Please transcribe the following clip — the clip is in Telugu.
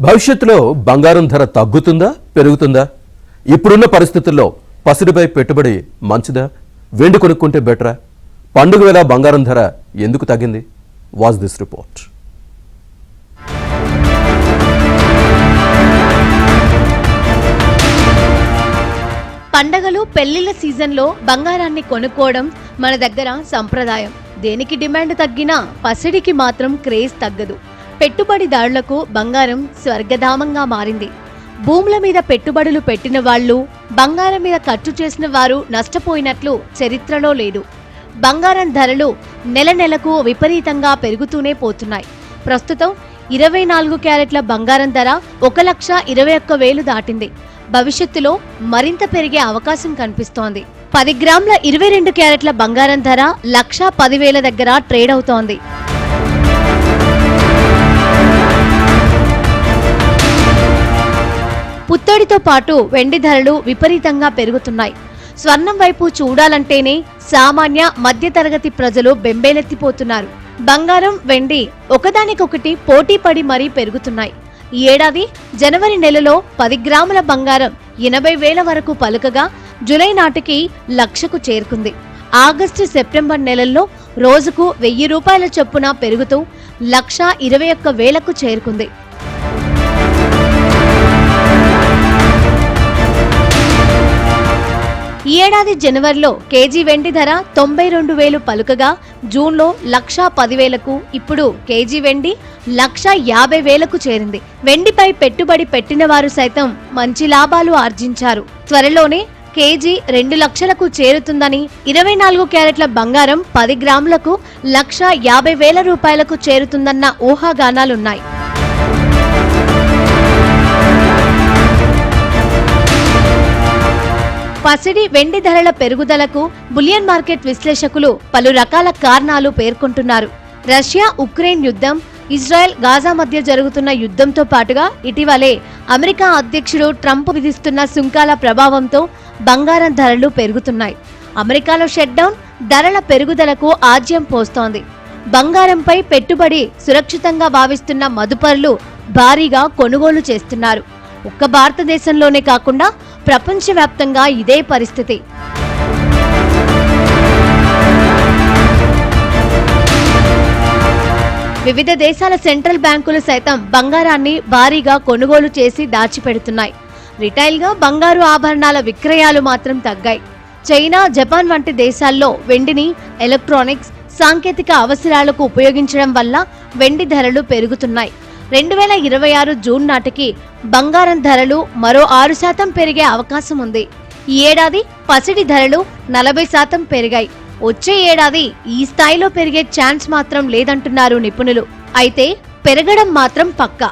భవిష్యత్తులో బంగారం ధర తగ్గుతుందా పెరుగుతుందా? ఇప్పుడున్న పరిస్థితుల్లో పసిడిపై పెట్టుబడి మంచిదా? వెండి కొనుక్కుంటే బెటరా? పండుగ వేళ బంగారం ధర ఎందుకు తగ్గింది? Watch this report. పండగలు పెళ్లిళ్ల సీజన్లో బంగారాన్ని కొనుక్కోవడం మన దగ్గర సంప్రదాయం. దేనికి డిమాండ్ తగ్గినా పసిడికి మాత్రం క్రేజ్ తగ్గదు. పెట్టుబడిదారులకు బంగారం స్వర్గధామంగా మారింది. భూముల మీద పెట్టుబడులు పెట్టిన వాళ్ళు, బంగారం మీద ఖర్చు చేసిన వారు నష్టపోయినట్లు చరిత్రలో లేదు. బంగారం ధరలు నెల నెలకు విపరీతంగా పెరుగుతూనే పోతున్నాయి. ప్రస్తుతం 24 క్యారెట్ల బంగారం ధర 1,21,000 దాటింది. భవిష్యత్తులో మరింత పెరిగే అవకాశం కనిపిస్తోంది. 10 గ్రాముల 22 క్యారెట్ల బంగారం ధర 1,10,000 దగ్గర ట్రేడ్ అవుతోంది. పుత్తడితో పాటు వెండి ధరలు విపరీతంగా పెరుగుతున్నాయి. స్వర్ణం వైపు చూడాలంటేనే సామాన్య మధ్యతరగతి ప్రజలు బెంబేలెత్తిపోతున్నారు. బంగారం, వెండి ఒకదానికొకటి పోటీ పడి మరీ పెరుగుతున్నాయి. ఈ ఏడాది జనవరి నెలలో 10 గ్రాముల బంగారం 80,000 వరకు పలుకగా జూలై నాటికి 1,00,000కు చేరుకుంది. ఆగస్టు, సెప్టెంబర్ నెలల్లో రోజుకు 1,000 రూపాయల చొప్పున పెరుగుతూ 1,21,000కు చేరుకుంది. ఈ ఏడాది జనవరిలో కేజీ వెండి ధర 92,000 పలుకగా జూన్లో 1,10,000కు, ఇప్పుడు కేజీ వెండి 1,50,000కు చేరింది. వెండిపై పెట్టుబడి పెట్టిన వారు సైతం మంచి లాభాలు ఆర్జించారు. త్వరలోనే కేజీ 2 లక్షలకు చేరుతుందని, 24 క్యారెట్ల బంగారం 10 గ్రాములకు 1,50,000 రూపాయలకు చేరుతుందన్న ఊహాగానాలున్నాయి. పసిడి, వెండి ధరల పెరుగుదలకు బులియన్ మార్కెట్ విశ్లేషకులు పలు రకాల కారణాలు పేర్కొంటున్నారు. రష్యా ఉక్రెయిన్ యుద్ధం, ఇజ్రాయెల్ గాజా మధ్య జరుగుతున్న యుద్ధంతో పాటుగా ఇటీవలే అమెరికా అధ్యక్షుడు ట్రంప్ విధిస్తున్న సుంకాల ప్రభావంతో బంగారం ధరలు పెరుగుతున్నాయి. అమెరికాలో షట్డౌన్ ధరల పెరుగుదలకు ఆజ్యం పోస్తోంది. బంగారంపై పెట్టుబడి సురక్షితంగా భావిస్తున్న మదుపరులు భారీగా కొనుగోలు చేస్తున్నారు. ఒక్క భారతదేశంలోనే కాకుండా ప్రపంచవ్యాప్తంగా ఇదే పరిస్థితి. వివిధ దేశాల సెంట్రల్ బ్యాంకులు సైతం బంగారాన్ని భారీగా కొనుగోలు చేసి దాచిపెడుతున్నాయి. రిటైల్గా బంగారు ఆభరణాల విక్రయాలు మాత్రం తగ్గాయి. చైనా, జపాన్ వంటి దేశాల్లో వెండిని ఎలక్ట్రానిక్స్, సాంకేతిక అవసరాలకు ఉపయోగించడం వల్ల వెండి ధరలు పెరుగుతున్నాయి. 2026 జూన్ నాటికి బంగారం ధరలు మరో 6% పెరిగే అవకాశం ఉంది. ఈ ఏడాది పసిడి ధరలు 40% పెరిగాయి. వచ్చే ఏడాది ఈ స్థాయిలో పెరిగే ఛాన్స్ మాత్రం లేదంటున్నారు నిపుణులు. అయితే పెరగడం మాత్రం పక్కా.